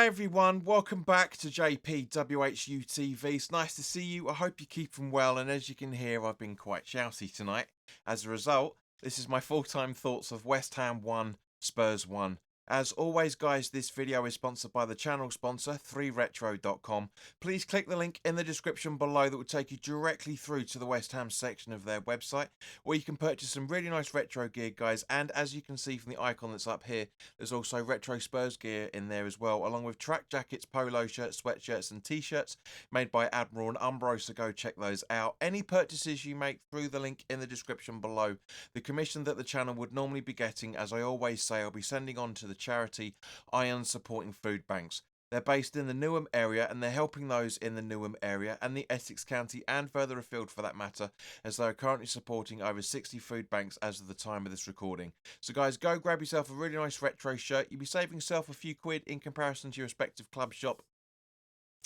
Hi everyone, welcome back to JP WHU TV. It's nice to see you. I hope you're keeping well, and as you can hear, I've been quite shouty tonight. As a result, this is my full-time thoughts of West Ham 1, Spurs 1. As always, guys, this video is sponsored by the channel sponsor, 3retro.com. Please click the link in the description below that will take you directly through to the West Ham section of their website, where you can purchase some really nice retro gear, guys. And as you can see from the icon that's up here, there's also retro Spurs gear in there as well, along with track jackets, polo shirts, sweatshirts and t-shirts made by Admiral and Umbro, so go check those out. Any purchases you make through the link in the description below, the commission that the channel would normally be getting, as I always say, I'll be sending on to the charity Iron Supporting Food Banks. They're based in the Newham area, and they're helping those in the Newham area and the Essex County and further afield for that matter, as they are currently supporting over 60 food banks as of the time of this recording. So guys, go grab yourself a really nice retro shirt. You'll be saving yourself a few quid in comparison to your respective club shop,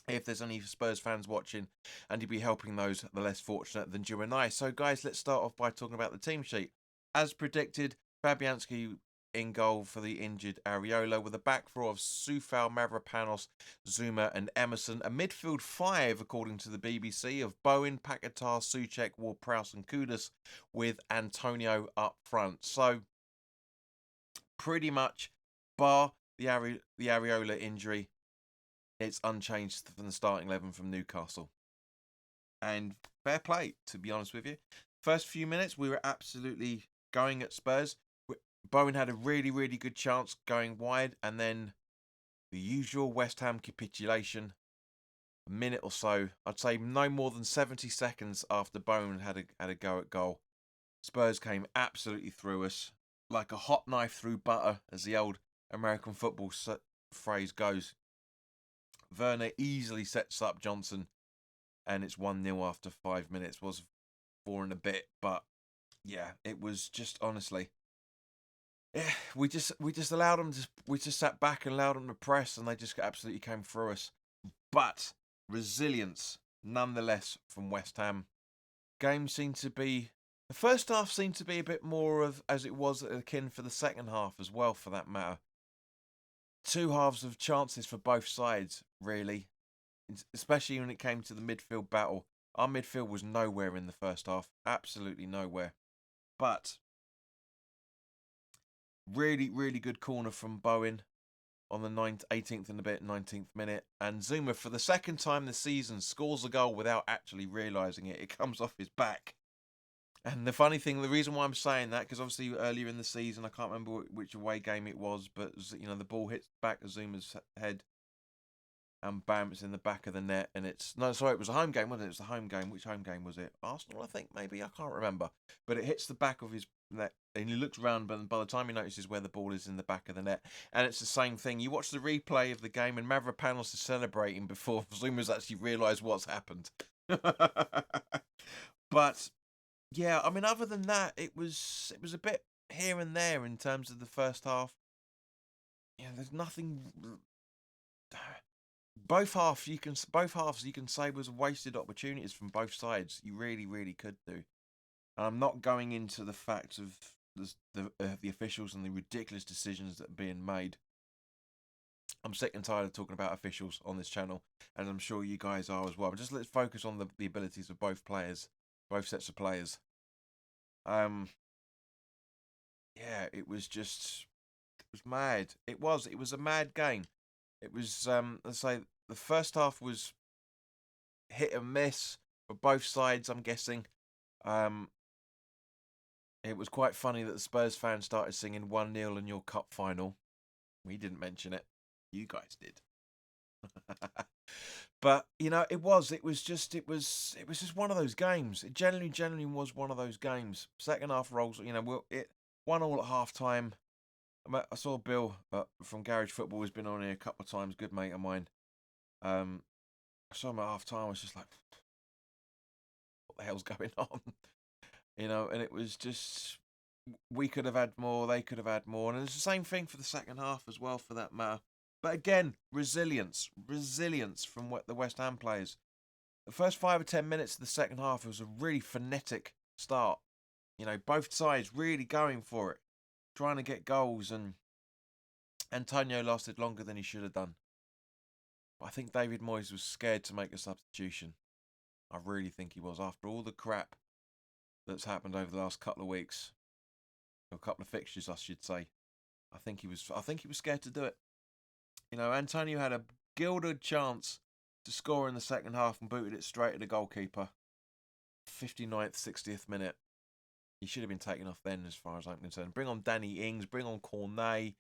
if there's any Spurs fans watching, and you'll be helping those the less fortunate than you and I. So guys, let's start off by talking about the team sheet. As predicted, Fabianski in goal for the injured Areola, with a back four of Soufal, Mavropanos, Zuma and Emerson. A midfield five, according to the BBC, of Bowen, Paquetá, Souček, Ward-Prowse and Kudus, with Antonio up front. So, pretty much, bar the Areola injury, it's unchanged from the starting 11 from Newcastle. And fair play, to be honest with you. First few minutes, we were absolutely going at Spurs. Bowen had a really, really good chance going wide, and then the usual West Ham capitulation. A minute or so, I'd say no more than 70 seconds after Bowen had a go at goal, Spurs came absolutely through us, like a hot knife through butter, as the old American football phrase goes. Werner easily sets up Johnson, and it's 1-0 after 5 minutes. Was 4 and a bit, but yeah, it was just honestly. Yeah, we just allowed them to. We just sat back and allowed them to press, and they just absolutely came through us. But resilience, nonetheless, from West Ham. Game seemed to be. The first half seemed to be a bit more of as it was akin for the second half as well, for that matter. Two halves of chances for both sides, really, especially when it came to the midfield battle. Our midfield was nowhere in the first half, absolutely nowhere. But really, really good corner from Bowen on the 18th and a bit, 19th minute. And Zuma, for the second time this season, scores a goal without actually realising it. It comes off his back. And the funny thing, the reason why I'm saying that, because obviously earlier in the season, I can't remember which away game it was, but you know, the ball hits the back of Zuma's head, and bam, it's in the back of the net. And it's no, sorry, it was a home game, wasn't it? It was the home game. Which home game was it? Arsenal, I think, maybe. I can't remember. But it hits the back of his net, and he looks round, but by the time he notices where the ball is in the back of the net, and it's the same thing. You watch the replay of the game, and Mavropanos is celebrating before Zuma's actually realised what's happened. But yeah, I mean, other than that, it was a bit here and there in terms of the first half. Yeah, there's nothing. Both halves you can say was wasted opportunities from both sides. You really, really could do. And I'm not going into the fact of the officials and the ridiculous decisions that are being made. I'm sick and tired of talking about officials on this channel, and I'm sure you guys are as well. But just let's focus on the abilities of both players, both sets of players. Yeah, it was mad. It was a mad game. It was let's say the first half was hit and miss for both sides, I'm guessing. It was quite funny that the Spurs fans started singing 1-0 in your cup final. We didn't mention it. You guys did. But you know, it was just one of those games. It genuinely was one of those games. Second half rolls, you know, it 1-1 at half time. I saw Bill from Garage Football, has been on here a couple of times, good mate of mine. I saw him at half time. I was just like, what the hell's going on? You know, and it was just, we could have had more, they could have had more. And it's the same thing for the second half as well, for that matter. But again, resilience from the West Ham players. The first 5 or 10 minutes of the second half was a really frenetic start. You know, both sides really going for it, trying to get goals, and Antonio lasted longer than he should have done. But I think David Moyes was scared to make a substitution. I really think he was. After all the crap that's happened over the last couple of weeks, or a couple of fixtures, I should say, I think he was scared to do it. You know, Antonio had a gilded chance to score in the second half and booted it straight at the goalkeeper. 59th, 60th minute. He should have been taken off then, as far as I'm concerned. Bring on Danny Ings, bring on Cornet,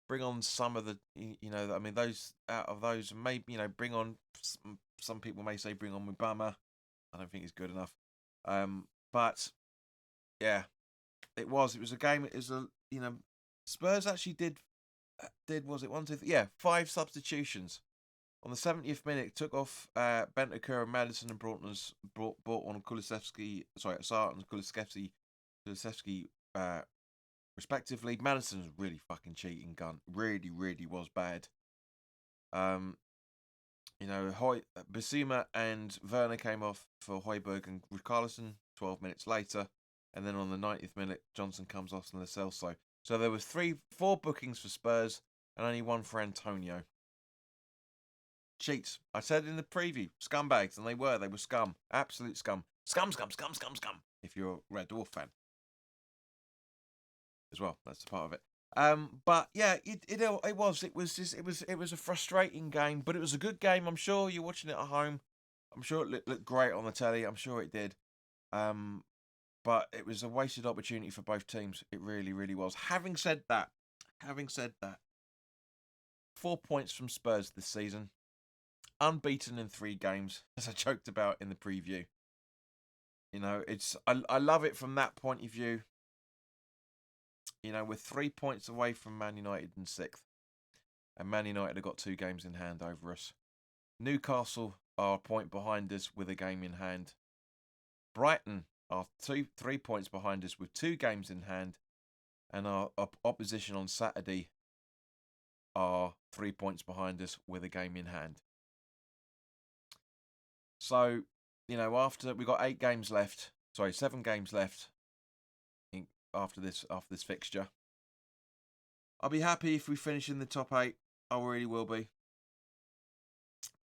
bring on some of the, I mean, those out of those, maybe, bring on, some people may say bring on Mubama. I don't think he's good enough. But, yeah, it was a game, Spurs actually did, was it 1, 2, 3? Yeah, 5 substitutions. On the 70th minute, took off Bentancur and Maddison and brought on Kulusevski, Asart and Kulusevski, respectively. Maddison was really fucking cheating gun. Really, really was bad. Bissouma and Werner came off for Højbjerg and Richarlison 12 minutes later. And then on the 90th minute, Johnson comes off and Lo Celso. So there was 4 bookings for Spurs and only 1 for Antonio. Cheats. I said in the preview, scumbags, and they were scum. Absolute scum. Scum. If you're a Red Dwarf fan. As well, that's the part of it. But yeah, it was a frustrating game, but it was a good game. I'm sure you're watching it at home. I'm sure it looked great on the telly. I'm sure it did. But it was a wasted opportunity for both teams. It really, really was. Having said that, 4 points from Spurs this season. Unbeaten in 3 games, as I joked about in the preview. I love it from that point of view. We're 3 points away from Man United in 6th. And Man United have got 2 games in hand over us. Newcastle are a point behind us with a game in hand. Brighton are 3 points behind us with 2 games in hand. And our opposition on Saturday are 3 points behind us with a game in hand. So, after we've got 7 games left after this fixture. I'll be happy if we finish in the top 8. I really will be.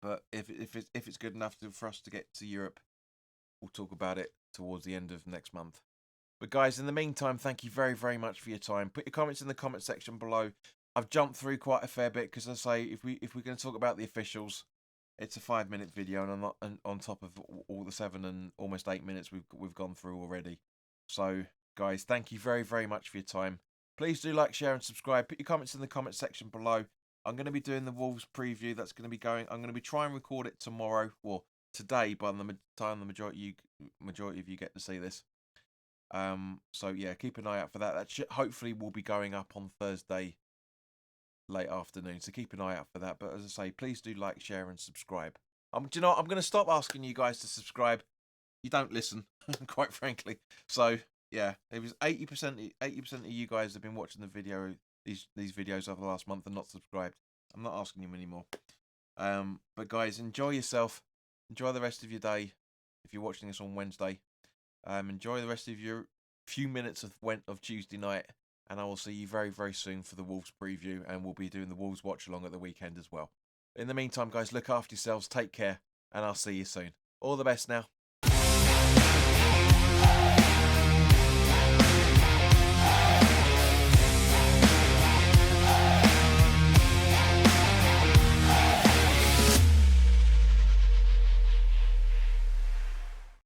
But if it's good enough for us to get to Europe, we'll talk about it towards the end of next month. But guys, in the meantime, thank you very, very much for your time. Put your comments in the comment section below. I've jumped through quite a fair bit because, as I say, if we're going to talk about the officials, it's a 5-minute video, and I'm not on top of all the 7 and almost 8 minutes we've gone through already. So, guys, thank you very, very much for your time. Please do like, share, and subscribe. Put your comments in the comment section below. I'm going to be doing the Wolves preview. That's going to be going. I'm going to be trying to record it tomorrow, or today, by the time the majority of you get to see this. So yeah, keep an eye out for that. That hopefully will be going up on Thursday late afternoon, so keep an eye out for that. But as I say, please do like, share, and subscribe. Do you know what? I'm going to stop asking you guys to subscribe. You don't listen, quite frankly. So yeah, it was 80% of you guys have been watching these videos over the last month and not subscribed. I'm not asking you anymore. But guys, enjoy yourself. Enjoy the rest of your day. If you're watching this on Wednesday, enjoy the rest of your few minutes of Tuesday night. And I will see you very, very soon for the Wolves preview. And we'll be doing the Wolves watch along at the weekend as well. In the meantime, guys, look after yourselves. Take care. And I'll see you soon. All the best now.